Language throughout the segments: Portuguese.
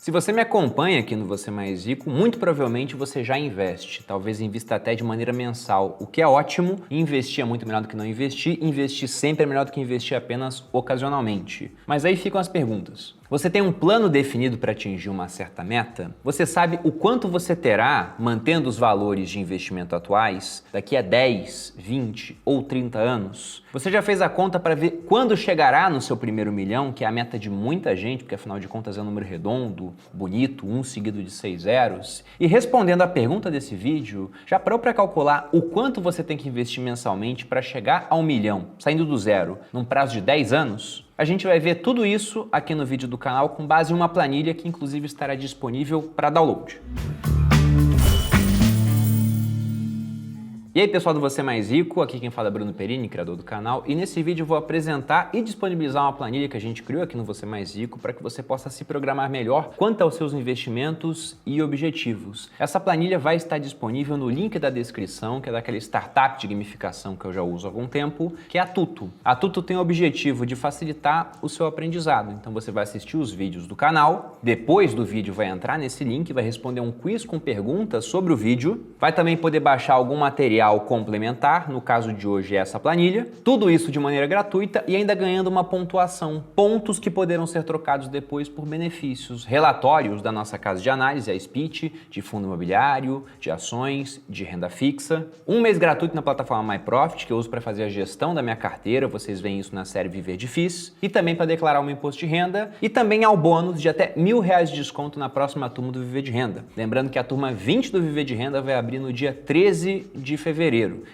Se você me acompanha aqui no Você Mais Rico, muito provavelmente você já investe, talvez invista até de maneira mensal, o que é ótimo. Investir é muito melhor do que não investir, investir sempre é melhor do que investir apenas ocasionalmente. Mas aí ficam as perguntas. Você tem um plano definido para atingir uma certa meta? Você sabe o quanto você terá mantendo os valores de investimento atuais daqui a 10, 20 ou 30 anos? Você já fez a conta para ver quando chegará no seu primeiro milhão, que é a meta de muita gente, porque afinal de contas é um número redondo, bonito, um seguido de 6 zeros? E respondendo à pergunta desse vídeo, já parou para calcular o quanto você tem que investir mensalmente para chegar a 1 milhão, saindo do zero, num prazo de 10 anos? A gente vai ver tudo isso aqui no vídeo do canal com base em uma planilha que inclusive estará disponível para download. E aí pessoal do Você Mais Rico, aqui quem fala é Bruno Perini, criador do canal, e nesse vídeo eu vou apresentar e disponibilizar uma planilha que a gente criou aqui no Você Mais Rico para que você possa se programar melhor quanto aos seus investimentos e objetivos. Essa planilha vai estar disponível no link da descrição, que é daquela startup de gamificação que eu já uso há algum tempo, que é a Tuto. A Tuto tem o objetivo de facilitar o seu aprendizado, então você vai assistir os vídeos do canal, depois do vídeo vai entrar nesse link, vai responder um quiz com perguntas sobre o vídeo, vai também poder baixar algum material complementar, no caso de hoje é essa planilha, tudo isso de maneira gratuita e ainda ganhando uma pontuação, pontos que poderão ser trocados depois por benefícios, relatórios da nossa casa de análise, a Speech, de fundo imobiliário, de ações, de renda fixa, um mês gratuito na plataforma MyProfit, que eu uso para fazer a gestão da minha carteira, vocês veem isso na série Viver de FIIs, e também para declarar um imposto de renda, e também ao bônus de até R$1.000 de desconto na próxima turma do Viver de Renda. Lembrando que a turma 20 do Viver de Renda vai abrir no dia 13 de fevereiro.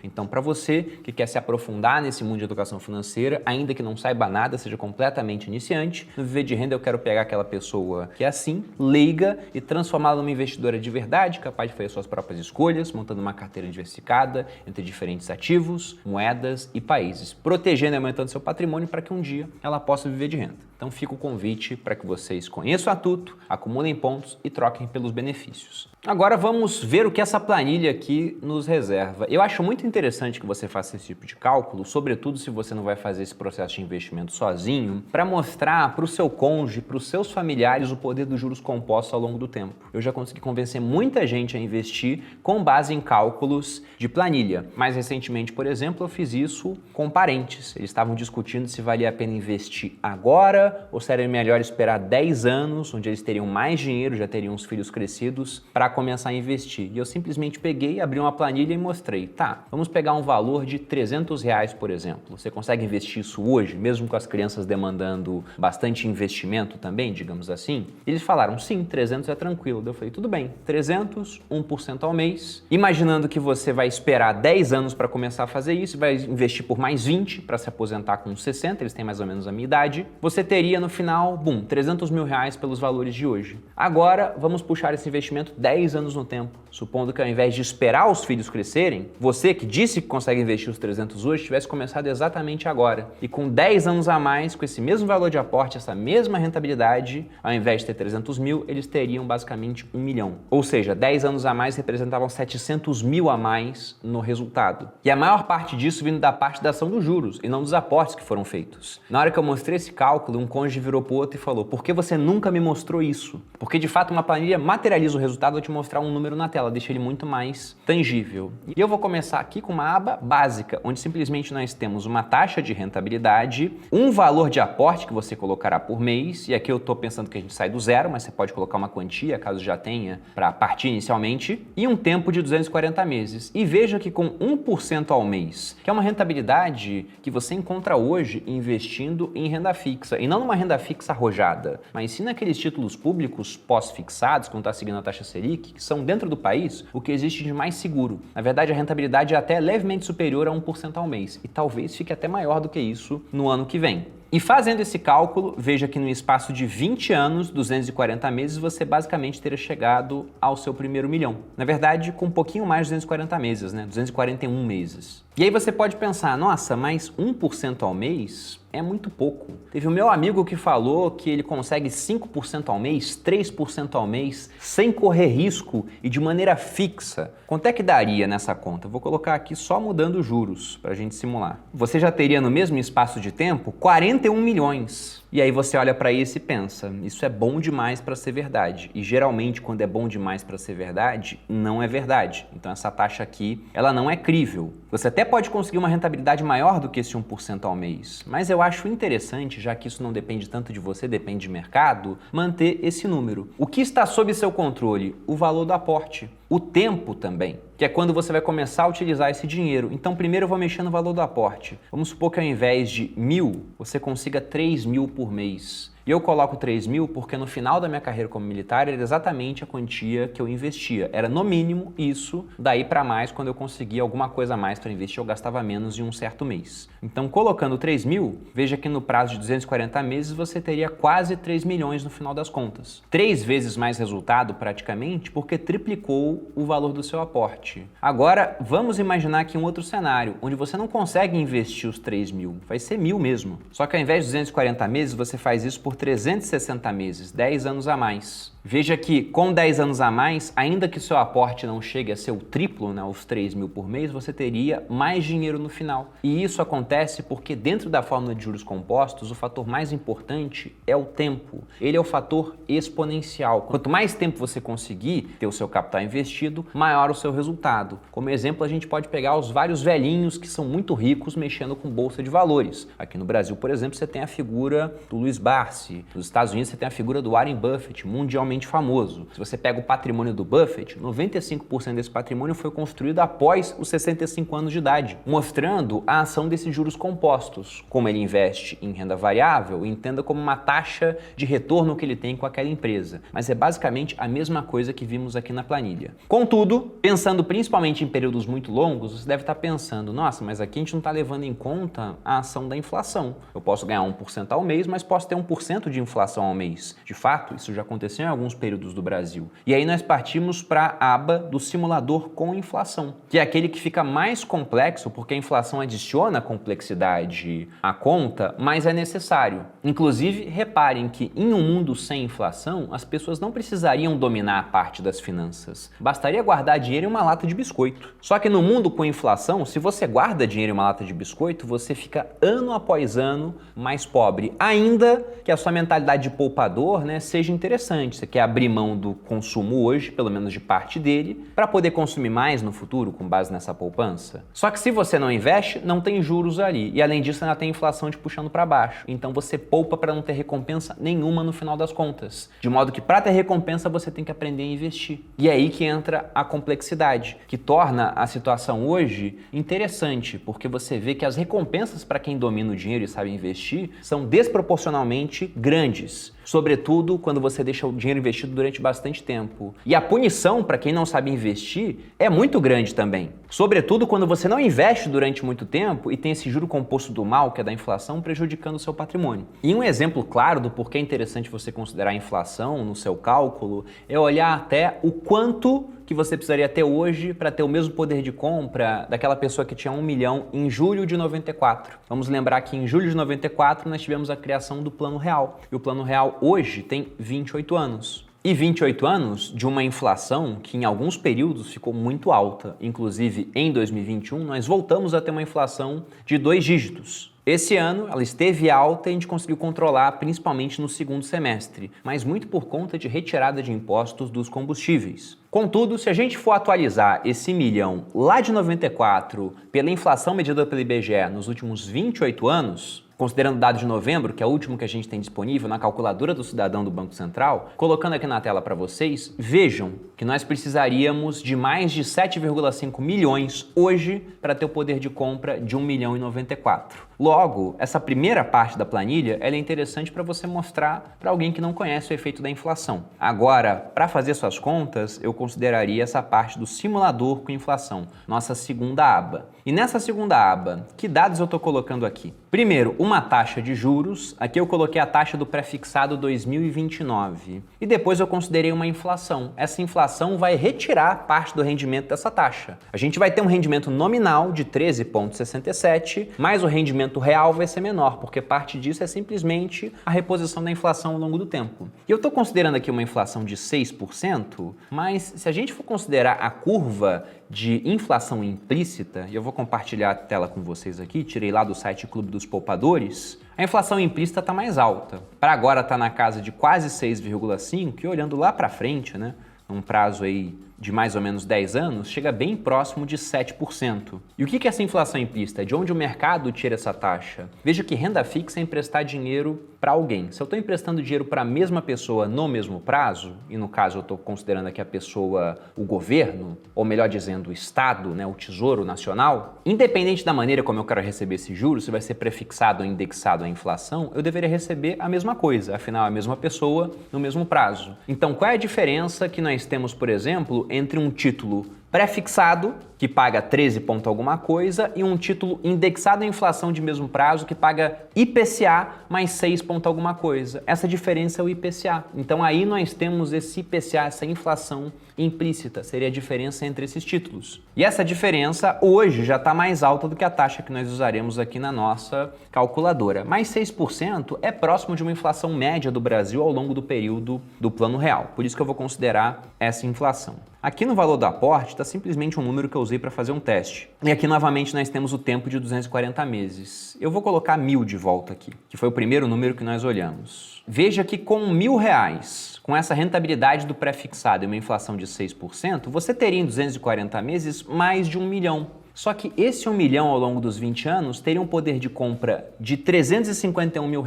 Então, para você que quer se aprofundar nesse mundo de educação financeira, ainda que não saiba nada, seja completamente iniciante, no Viver de Renda eu quero pegar aquela pessoa que é assim, leiga, e transformá-la numa investidora de verdade, capaz de fazer suas próprias escolhas, montando uma carteira diversificada entre diferentes ativos, moedas e países, protegendo e aumentando seu patrimônio para que um dia ela possa viver de renda. Então fica o convite para que vocês conheçam a Tuto, acumulem pontos e troquem pelos benefícios. Agora vamos ver o que essa planilha aqui nos reserva. Eu acho muito interessante que você faça esse tipo de cálculo, sobretudo se você não vai fazer esse processo de investimento sozinho, para mostrar para o seu cônjuge, para os seus familiares, o poder dos juros compostos ao longo do tempo. Eu já consegui convencer muita gente a investir com base em cálculos de planilha. Mais recentemente, por exemplo, eu fiz isso com parentes. Eles estavam discutindo se valia a pena investir agora ou se era melhor esperar 10 anos, onde eles teriam mais dinheiro, já teriam os filhos crescidos, para começar a investir. E eu simplesmente peguei, abri uma planilha e mostrei. Tá, vamos pegar um valor de R$300, por exemplo. Você consegue investir isso hoje, mesmo com as crianças demandando bastante investimento também, digamos assim? Eles falaram, sim, 300 é tranquilo. Eu falei, tudo bem, 300, 1% ao mês. Imaginando que você vai esperar 10 anos para começar a fazer isso, vai investir por mais 20 para se aposentar com 60, eles têm mais ou menos a minha idade. Você teria no final, R$300 mil pelos valores de hoje. Agora, vamos puxar esse investimento 10 anos no tempo, supondo que ao invés de esperar os filhos crescerem, você que disse que consegue investir os 300 hoje, tivesse começado exatamente agora. E com 10 anos a mais, com esse mesmo valor de aporte, essa mesma rentabilidade, ao invés de ter 300 mil, eles teriam basicamente 1 milhão. Ou seja, 10 anos a mais representavam 700 mil a mais no resultado. E a maior parte disso vindo da parte da ação dos juros e não dos aportes que foram feitos. Na hora que eu mostrei esse cálculo, um cônjuge virou pro outro e falou, por que você nunca me mostrou isso? Porque de fato uma planilha materializa o resultado, vou te mostrar um número na tela, deixa ele muito mais tangível. E eu vou começar aqui com uma aba básica, onde simplesmente nós temos uma taxa de rentabilidade, um valor de aporte que você colocará por mês, e aqui eu estou pensando que a gente sai do zero, mas você pode colocar uma quantia, caso já tenha, para partir inicialmente, e um tempo de 240 meses. E veja que com 1% ao mês, que é uma rentabilidade que você encontra hoje investindo em renda fixa, e não numa renda fixa arrojada, mas sim naqueles títulos públicos pós-fixados, quando está seguindo a taxa Selic, que são dentro do país o que existe de mais seguro. Na verdade, a rentabilidade é até levemente superior a 1% ao mês, e talvez fique até maior do que isso no ano que vem. E fazendo esse cálculo, veja que no espaço de 20 anos, 240 meses, você basicamente teria chegado ao seu primeiro milhão. Na verdade, com um pouquinho mais de 240 meses, né? 241 meses. E aí você pode pensar, nossa, mas 1% ao mês é muito pouco. Teve o meu amigo que falou que ele consegue 5% ao mês, 3% ao mês, sem correr risco e de maneira fixa. Quanto é que daria nessa conta? Eu vou colocar aqui só mudando os juros para a gente simular. Você já teria no mesmo espaço de tempo 41 milhões. E aí você olha para isso e pensa, isso é bom demais para ser verdade. E geralmente quando é bom demais para ser verdade, não é verdade. Então essa taxa aqui, ela não é crível. Você até pode conseguir uma rentabilidade maior do que esse 1% ao mês, mas eu acho interessante, já que isso não depende tanto de você, depende de mercado, manter esse número. O que está sob seu controle? O valor do aporte. O tempo também, que é quando você vai começar a utilizar esse dinheiro. Então primeiro eu vou mexer no valor do aporte. Vamos supor que ao invés de 1.000, você consiga 3.000 por mês. E eu coloco 3.000 porque no final da minha carreira como militar era exatamente a quantia que eu investia. Era no mínimo isso, daí para mais, quando eu conseguia alguma coisa a mais para investir, eu gastava menos em um certo mês. Então colocando 3.000, veja que no prazo de 240 meses você teria quase 3 milhões no final das contas. 3 vezes mais resultado praticamente porque triplicou o valor do seu aporte. Agora vamos imaginar aqui um outro cenário, onde você não consegue investir os 3.000, vai ser 1.000 mesmo. Só que ao invés de 240 meses, você faz isso por 360 meses, 10 anos a mais. Veja que com 10 anos a mais, ainda que seu aporte não chegue a ser o triplo, né, os 3.000 por mês, você teria mais dinheiro no final. E isso acontece porque dentro da fórmula de juros compostos, o fator mais importante é o tempo. Ele é o fator exponencial. Quanto mais tempo você conseguir ter o seu capital investido, maior o seu resultado. Como exemplo, a gente pode pegar os vários velhinhos que são muito ricos mexendo com bolsa de valores. Aqui no Brasil, por exemplo, você tem a figura do Luiz Barsi. Nos Estados Unidos, você tem a figura do Warren Buffett, mundialmente famoso. Se você pega o patrimônio do Buffett, 95% desse patrimônio foi construído após os 65 anos de idade, mostrando a ação desses juros compostos. Como ele investe em renda variável, entenda como uma taxa de retorno que ele tem com aquela empresa. Mas é basicamente a mesma coisa que vimos aqui na planilha. Contudo, pensando principalmente em períodos muito longos, você deve estar pensando, nossa, mas aqui a gente não está levando em conta a ação da inflação. Eu posso ganhar 1% ao mês, mas posso ter 1% de inflação ao mês. De fato, isso já aconteceu em alguns períodos do Brasil. E aí nós partimos para a aba do simulador com inflação, que é aquele que fica mais complexo porque a inflação adiciona complexidade à conta, mas é necessário. Inclusive, reparem que em um mundo sem inflação, as pessoas não precisariam dominar a parte das finanças. Bastaria guardar dinheiro em uma lata de biscoito. Só que no mundo com inflação, se você guarda dinheiro em uma lata de biscoito, você fica ano após ano mais pobre, ainda que a sua mentalidade de poupador, né, seja interessante. Você quer abrir mão do consumo hoje, pelo menos de parte dele, para poder consumir mais no futuro com base nessa poupança. Só que se você não investe, não tem juros ali. E além disso, ainda tem inflação te puxando para baixo. Então você poupa para não ter recompensa nenhuma no final das contas. De modo que para ter recompensa, você tem que aprender a investir. E é aí que entra a complexidade, que torna a situação hoje interessante, porque você vê que as recompensas para quem domina o dinheiro e sabe investir são desproporcionalmente grandes. Sobretudo quando você deixa o dinheiro investido durante bastante tempo. E a punição para quem não sabe investir é muito grande também. Sobretudo quando você não investe durante muito tempo e tem esse juro composto do mal, que é da inflação, prejudicando o seu patrimônio. E um exemplo claro do porquê é interessante você considerar a inflação no seu cálculo é olhar até o quanto que você precisaria ter hoje para ter o mesmo poder de compra daquela pessoa que tinha 1 milhão em julho de 94. Vamos lembrar que em julho de 94 nós tivemos a criação do Plano Real. E o Plano Real hoje tem 28 anos. E 28 anos de uma inflação que em alguns períodos ficou muito alta. Inclusive em 2021 nós voltamos a ter uma inflação de 2 dígitos. Esse ano ela esteve alta e a gente conseguiu controlar principalmente no segundo semestre, mas muito por conta de retirada de impostos dos combustíveis. Contudo, se a gente for atualizar esse milhão lá de 94 pela inflação medida pelo IBGE nos últimos 28 anos, considerando o dado de novembro, que é o último que a gente tem disponível na calculadora do cidadão do Banco Central, colocando aqui na tela para vocês, vejam que nós precisaríamos de mais de 7,5 milhões hoje para ter o poder de compra de 1 milhão e 94. Logo, essa primeira parte da planilha ela é interessante para você mostrar para alguém que não conhece o efeito da inflação. Agora, para fazer suas contas, eu consideraria essa parte do simulador com inflação, nossa segunda aba. E nessa segunda aba, que dados eu estou colocando aqui? Primeiro, uma taxa de juros. Aqui eu coloquei a taxa do pré-fixado 2029. E depois eu considerei uma inflação. Essa inflação vai retirar parte do rendimento dessa taxa. A gente vai ter um rendimento nominal de 13,67, mas o rendimento real vai ser menor, porque parte disso é simplesmente a reposição da inflação ao longo do tempo. E eu estou considerando aqui uma inflação de 6%, mas se a gente for considerar a curva de inflação implícita, e eu vou compartilhar a tela com vocês aqui, tirei lá do site Clube dos Poupadores, a inflação implícita está mais alta. Para agora está na casa de quase 6,5%, e olhando lá para frente, né, num prazo aí de mais ou menos 10 anos, chega bem próximo de 7%. E o que é essa inflação implícita? De onde o mercado tira essa taxa? Veja que renda fixa é emprestar dinheiro para alguém. Se eu estou emprestando dinheiro para a mesma pessoa no mesmo prazo, e no caso eu estou considerando aqui a pessoa, o governo, ou melhor dizendo, o Estado, né, o Tesouro Nacional, independente da maneira como eu quero receber esse juros, se vai ser prefixado ou indexado à inflação, eu deveria receber a mesma coisa, afinal é a mesma pessoa no mesmo prazo. Então qual é a diferença que nós temos, por exemplo, entre um título pré-fixado, que paga 13 ponto alguma coisa, e um título indexado à inflação de mesmo prazo, que paga IPCA mais 6 ponto alguma coisa. Essa diferença é o IPCA. Então aí nós temos esse IPCA, essa inflação implícita, seria a diferença entre esses títulos. E essa diferença hoje já está mais alta do que a taxa que nós usaremos aqui na nossa calculadora. Mas 6% é próximo de uma inflação média do Brasil ao longo do período do Plano Real. Por isso que eu vou considerar essa inflação. Aqui no valor do aporte está simplesmente um número que eu usei para fazer um teste. E aqui novamente nós temos o tempo de 240 meses. Eu vou colocar 1.000 de volta aqui, que foi o primeiro número que nós olhamos. Veja que com R$1.000, com essa rentabilidade do pré-fixado e uma inflação de 6%, você teria em 240 meses mais de 1 milhão. Só que esse 1 milhão ao longo dos 20 anos teria um poder de compra de R$351 mil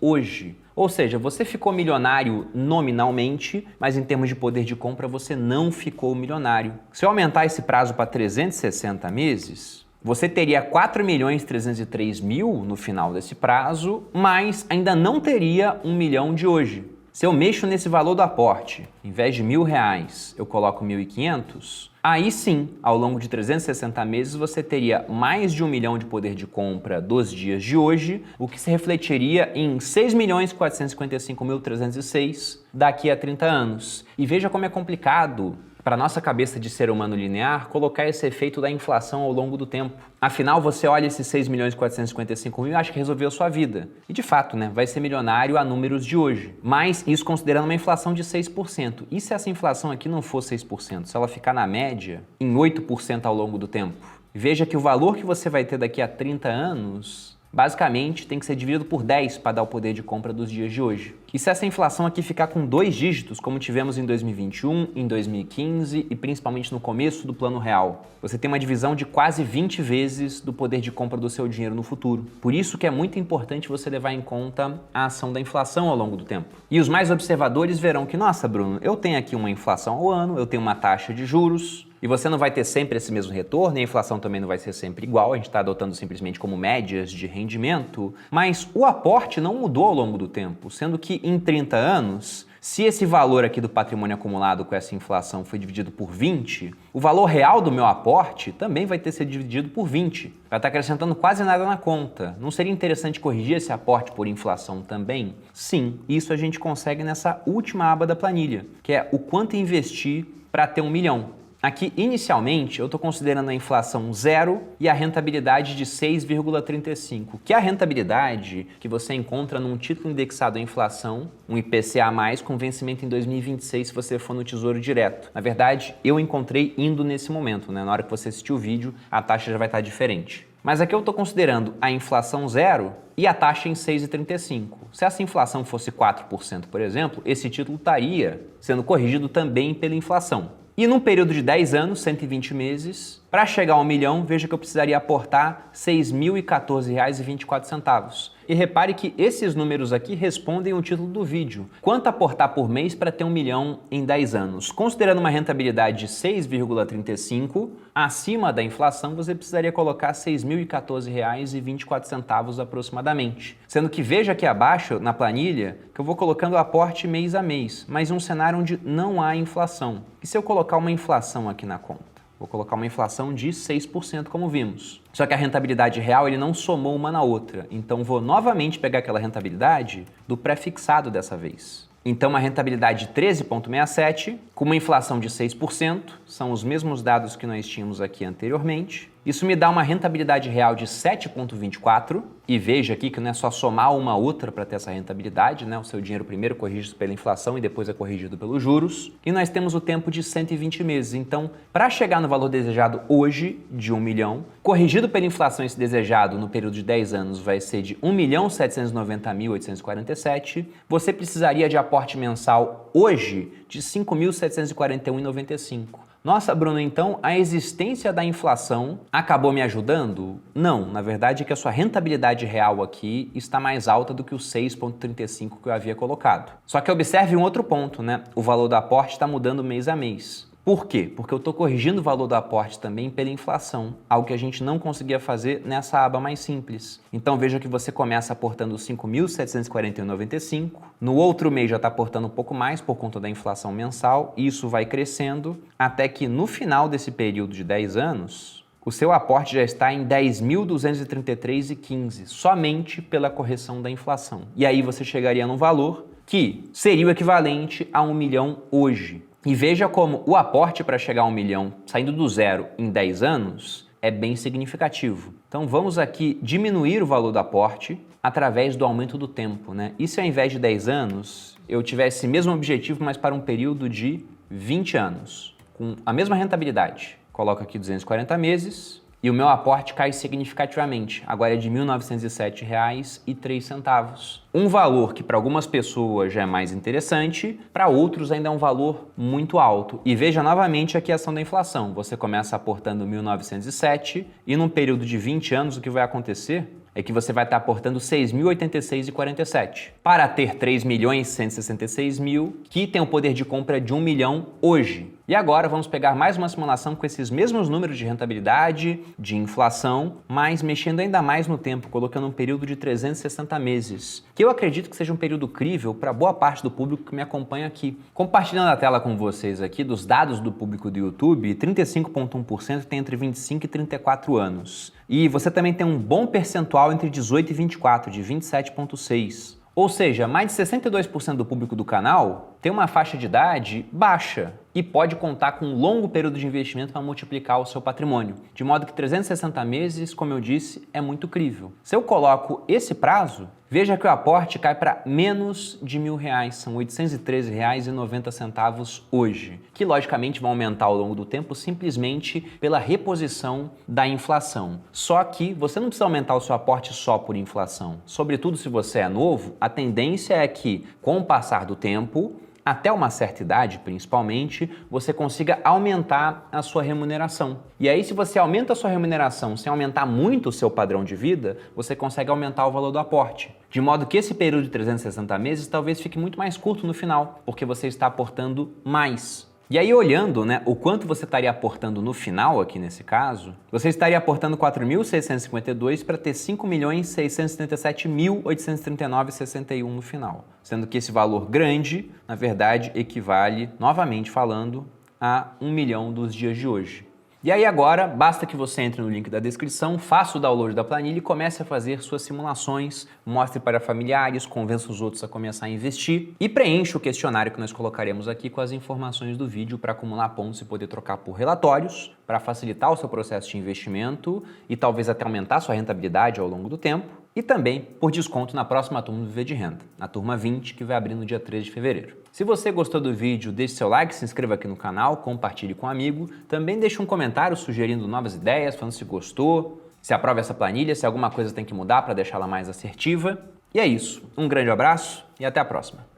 hoje. Ou seja, você ficou milionário nominalmente, mas em termos de poder de compra você não ficou milionário. Se eu aumentar esse prazo para 360 meses, você teria 4.303.000 no final desse prazo, mas ainda não teria 1 milhão de hoje. Se eu mexo nesse valor do aporte, em vez de R$1.000, eu coloco 1.500, aí sim, ao longo de 360 meses, você teria mais de 1 milhão de poder de compra dos dias de hoje, o que se refletiria em 6.455.306 daqui a 30 anos. E veja como é complicado para a nossa cabeça de ser humano linear, colocar esse efeito da inflação ao longo do tempo. Afinal, você olha esses 6.455.000 e acha que resolveu a sua vida. E de fato, né, vai ser milionário a números de hoje. Mas isso considerando uma inflação de 6%. E se essa inflação aqui não for 6%? Se ela ficar na média em 8% ao longo do tempo? Veja que o valor que você vai ter daqui a 30 anos... basicamente, tem que ser dividido por 10 para dar o poder de compra dos dias de hoje. E se essa inflação aqui ficar com 2 dígitos, como tivemos em 2021, em 2015 e principalmente no começo do Plano Real, você tem uma divisão de quase 20 vezes do poder de compra do seu dinheiro no futuro. Por isso que é muito importante você levar em conta a ação da inflação ao longo do tempo. E os mais observadores verão que, nossa, Bruno, eu tenho aqui uma inflação ao ano, eu tenho uma taxa de juros, e você não vai ter sempre esse mesmo retorno, e a inflação também não vai ser sempre igual, a gente está adotando simplesmente como médias de rendimento, mas o aporte não mudou ao longo do tempo, sendo que em 30 anos, se esse valor aqui do patrimônio acumulado com essa inflação foi dividido por 20, o valor real do meu aporte também vai ter sido dividido por 20. Vai estar acrescentando quase nada na conta. Não seria interessante corrigir esse aporte por inflação também? Sim, isso a gente consegue nessa última aba da planilha, que é o quanto investir para ter 1 milhão. Aqui, inicialmente, eu estou considerando a inflação zero e a rentabilidade de 6,35, que é a rentabilidade que você encontra num título indexado à inflação, um IPCA+, com vencimento em 2026, se você for no Tesouro Direto. Na verdade, eu encontrei indo nesse momento, né? Na hora que você assistir o vídeo, a taxa já vai estar diferente. Mas aqui eu estou considerando a inflação zero e a taxa em 6,35. Se essa inflação fosse 4%, por exemplo, esse título estaria sendo corrigido também pela inflação. E num período de 10 anos, 120 meses, para chegar a 1 milhão, veja que eu precisaria aportar R$ 6.014,24. E repare que esses números aqui respondem o título do vídeo. Quanto aportar por mês para ter 1 milhão em 10 anos? Considerando uma rentabilidade de 6,35, acima da inflação, você precisaria colocar R$ 6.014,24 aproximadamente. Sendo que veja aqui abaixo, na planilha, que eu vou colocando o aporte mês a mês, mas em um cenário onde não há inflação. E se eu colocar uma inflação aqui na conta? Vou colocar uma inflação de 6%, como vimos. Só que a rentabilidade real ele não somou uma na outra. Então vou novamente pegar aquela rentabilidade do pré-fixado dessa vez. Então uma rentabilidade de 13,67 com uma inflação de 6%, são os mesmos dados que nós tínhamos aqui anteriormente. Isso me dá uma rentabilidade real de 7,24 e veja aqui que não é só somar uma outra para ter essa rentabilidade, né? O seu dinheiro primeiro corrigido pela inflação e depois é corrigido pelos juros. E nós temos o tempo de 120 meses. Então, para chegar no valor desejado hoje de 1 milhão, corrigido pela inflação esse desejado no período de 10 anos vai ser de 1.790.847, você precisaria de aporte mensal hoje de 5.741,95. Nossa, Bruno, então a existência da inflação acabou me ajudando? Não, na verdade é que a sua rentabilidade real aqui está mais alta do que os 6,35 que eu havia colocado. Só que observe um outro ponto, né? O valor do aporte está mudando mês a mês. Por quê? Porque eu estou corrigindo o valor do aporte também pela inflação, algo que a gente não conseguia fazer nessa aba mais simples. Então veja que você começa aportando 5.741,95, no outro mês já está aportando um pouco mais por conta da inflação mensal, e isso vai crescendo até que no final desse período de 10 anos, o seu aporte já está em 10.233,15, somente pela correção da inflação. E aí você chegaria num valor que seria o equivalente a 1 milhão hoje. E veja como o aporte para chegar a 1 milhão, saindo do zero em 10 anos, é bem significativo. Então vamos aqui diminuir o valor do aporte através do aumento do tempo, né? E se ao invés de 10 anos, eu tivesse esse mesmo objetivo, mas para um período de 20 anos, com a mesma rentabilidade? Coloco aqui 240 meses e o meu aporte cai significativamente. Agora é de R$ 1.907,03. Um valor que para algumas pessoas já é mais interessante, para outros ainda é um valor muito alto. E veja novamente aqui a ação da inflação. Você começa aportando 1.907 e num período de 20 anos o que vai acontecer é que você vai estar aportando 6.086,47 para ter 3.166.000 que tem o poder de compra de 1 milhão hoje. E agora vamos pegar mais uma simulação com esses mesmos números de rentabilidade, de inflação, mas mexendo ainda mais no tempo, colocando um período de 360 meses, que eu acredito que seja um período crível para boa parte do público que me acompanha aqui. Compartilhando a tela com vocês aqui dos dados do público do YouTube, 35,1% tem entre 25 e 34 anos. E você também tem um bom percentual entre 18 e 24, de 27,6%. Ou seja, mais de 62% do público do canal tem uma faixa de idade baixa e pode contar com um longo período de investimento para multiplicar o seu patrimônio. De modo que 360 meses, como eu disse, é muito crível. Se eu coloco esse prazo, veja que o aporte cai para menos de R$1.000, são R$ 813,90 hoje, que logicamente vão aumentar ao longo do tempo simplesmente pela reposição da inflação. Só que você não precisa aumentar o seu aporte só por inflação. Sobretudo se você é novo, a tendência é que, com o passar do tempo, até uma certa idade, principalmente, você consiga aumentar a sua remuneração. E aí, se você aumenta a sua remuneração sem aumentar muito o seu padrão de vida, você consegue aumentar o valor do aporte. De modo que esse período de 360 meses talvez fique muito mais curto no final, porque você está aportando mais. E aí, olhando, né, o quanto você estaria aportando no final, aqui nesse caso, você estaria aportando 4.652 para ter 5.677.839,61 no final. Sendo que esse valor grande, na verdade, equivale, novamente falando, a 1 milhão dos dias de hoje. E aí agora, basta que você entre no link da descrição, faça o download da planilha e comece a fazer suas simulações, mostre para familiares, convença os outros a começar a investir e preencha o questionário que nós colocaremos aqui com as informações do vídeo para acumular pontos e poder trocar por relatórios, para facilitar o seu processo de investimento e talvez até aumentar sua rentabilidade ao longo do tempo. E também por desconto na próxima turma do Viver de Renda, na turma 20, que vai abrir no dia 3 de fevereiro. Se você gostou do vídeo, deixe seu like, se inscreva aqui no canal, compartilhe com um amigo. Também deixe um comentário sugerindo novas ideias, falando se gostou, se aprova essa planilha, se alguma coisa tem que mudar para deixá-la mais assertiva. E é isso. Um grande abraço e até a próxima.